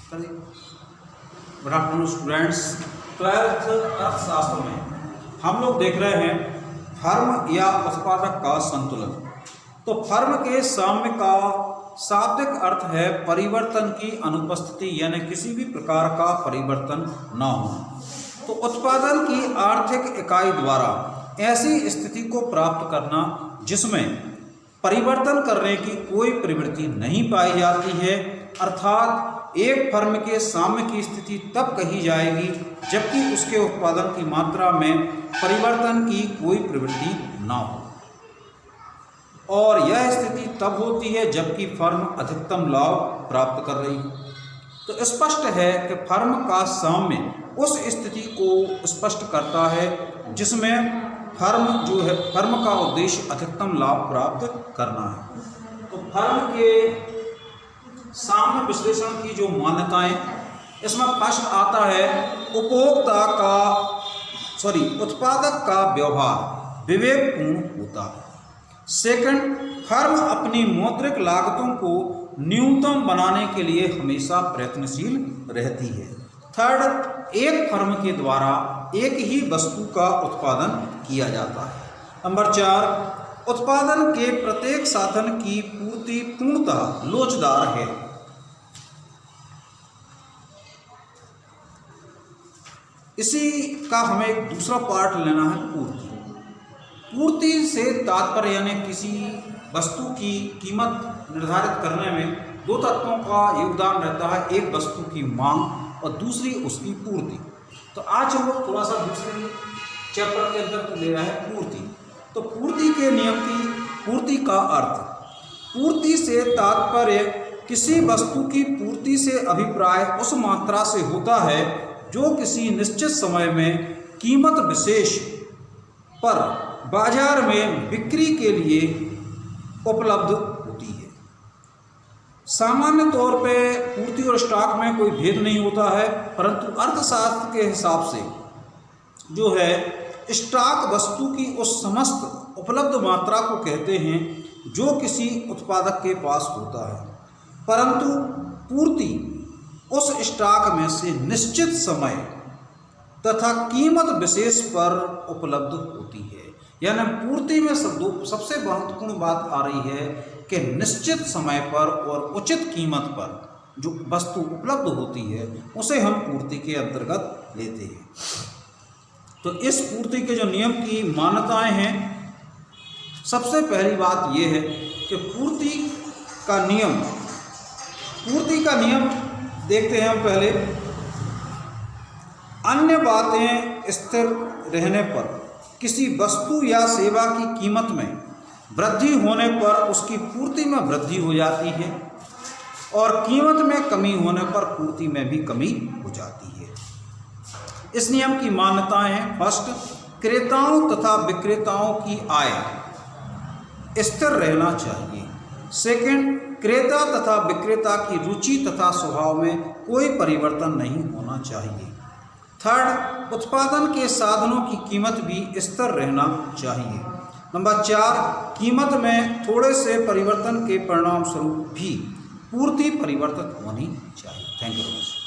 Good afternoon students. 12th अर्थशास्त्र में हम लोग देख रहे हैं फर्म या उत्पादक का संतुलन। तो फर्म के साम्य का शाब्दिक अर्थ है परिवर्तन की अनुपस्थिति, यानी किसी भी प्रकार का परिवर्तन न होना। तो उत्पादन की आर्थिक इकाई द्वारा ऐसी स्थिति को प्राप्त करना जिसमें परिवर्तन करने की कोई प्रवृत्ति नहीं पाई जाती है, अर्थात एक फर्म के साम्य की स्थिति तब कही जाएगी जबकि उसके उत्पादन की मात्रा में परिवर्तन की कोई प्रवृत्ति न हो, और यह स्थिति तब होती है जबकि फर्म अधिकतम लाभ प्राप्त कर रही हो। तो स्पष्ट है कि फर्म का साम्य उस स्थिति को स्पष्ट करता है जिसमें फर्म का उद्देश्य अधिकतम लाभ प्राप्त करना है। तो फर्म के साम्य विश्लेषण की जो मान्यताएं, इसमें फर्स्ट आता है उत्पादक का व्यवहार विवेकपूर्ण होता है। सेकंड, फर्म अपनी मौद्रिक लागतों को न्यूनतम बनाने के लिए हमेशा प्रयत्नशील रहती है। थर्ड, एक फर्म के द्वारा एक ही वस्तु का उत्पादन किया जाता है। नंबर 4, उत्पादन के प्रत्येक साधन की पूर्ति पूर्णतः लोचदार है। इसी का हमें एक दूसरा पार्ट लेना है, पूर्ति। पूर्ति से तात्पर्य यानी किसी वस्तु की कीमत निर्धारित करने में दो तत्वों का योगदान रहता है, एक वस्तु की मांग और दूसरी उसकी पूर्ति। तो आज हम लोग थोड़ा सा दूसरे चैप्टर के अंदर ले रहे हैं पूर्ति। तो पूर्ति के नियम की पूर्ति का अर्थ, पूर्ति से तात्पर्य किसी वस्तु की पूर्ति से अभिप्राय उस मात्रा से होता है जो किसी निश्चित समय में कीमत विशेष पर बाजार में बिक्री के लिए उपलब्ध होती है। सामान्य तौर पे पूर्ति और स्टॉक में कोई भेद नहीं होता है, परंतु अर्थशास्त्र के हिसाब से जो है स्टॉक वस्तु की उस समस्त उपलब्ध मात्रा को कहते हैं जो किसी उत्पादक के पास होता है, परंतु पूर्ति उस स्टॉक में से निश्चित समय तथा कीमत विशेष पर उपलब्ध होती है। यानी पूर्ति में सबसे महत्वपूर्ण बात आ रही है कि निश्चित समय पर और उचित कीमत पर जो वस्तु उपलब्ध होती है उसे हम पूर्ति के अंतर्गत लेते हैं। तो इस पूर्ति के जो नियम की मान्यताएं हैं, सबसे पहली बात यह है कि पूर्ति का नियम देखते हैं हम पहले। अन्य बातें स्थिर रहने पर किसी वस्तु या सेवा की कीमत में वृद्धि होने पर उसकी पूर्ति में वृद्धि हो जाती है और कीमत में कमी होने पर पूर्ति में भी कमी हो जाती है। इस नियम की मान्यताएं हैं, फर्स्ट, क्रेताओं तथा विक्रेताओं की आय स्थिर रहना चाहिए। सेकंड, क्रेता तथा विक्रेता की रुचि तथा स्वभाव में कोई परिवर्तन नहीं होना चाहिए। थर्ड, उत्पादन के साधनों की कीमत भी स्थिर रहना चाहिए। नंबर 4, कीमत में थोड़े से परिवर्तन के परिणाम स्वरूप भी पूर्ति परिवर्तित होनी चाहिए। Thank you very much.